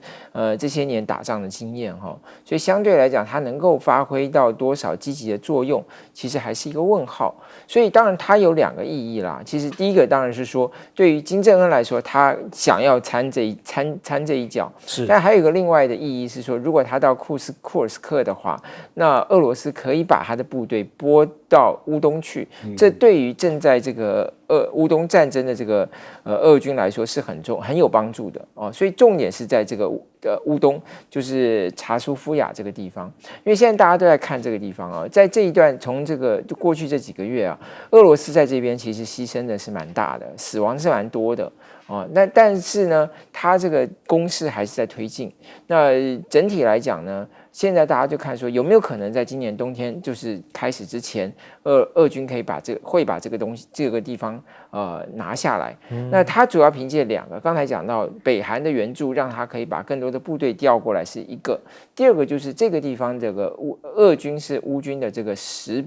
这些年打仗的经验哈，所以相对来讲，他能够发挥到多少积极的作用，其实还是一个问号。所以当然它有2个意义啦。其实第一个当然是说，对于金正恩来说，他想要掺这一脚，是。但还有一个另外的意义是说，如果他到库尔斯克的话，那俄罗斯可以把他的部队拨到乌东去，这对于正在这个乌东战争的这个俄军来说是很有帮助的哦。所以重点是在这个乌东，就是查苏夫亚这个地方，因为现在大家都在看这个地方啊，在这一段从这个过去这几个月啊，俄罗斯在这边其实牺牲的是蛮大的，死亡是蛮多的哦。但是呢，它这个攻势还是在推进。那整体来讲呢，现在大家就看说有没有可能在今年冬天就是开始之前，俄军可以把这个地方拿下来。那它主要凭借2个，刚才讲到北韩的援助，让它可以把更多的部队调过来是一个。第二个就是这个地方这个俄军是乌军的这个10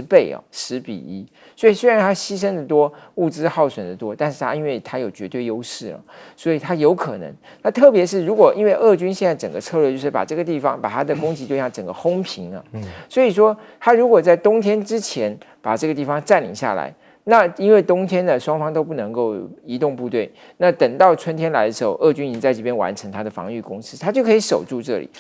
倍哦，10:1。所以虽然它牺牲的多，物资耗损的多，但是它因为它有绝对优势了，所以它有可能。那特别是如果因为俄军现在整个策略就是把这个地方把它的攻击对象整个轰平了，所以说它如果在冬天之前把这个地方占领下来，那因为冬天呢双方都不能够移动部队，那等到春天来的时候，俄军已经在这边完成它的防御攻势，它就可以守住这里。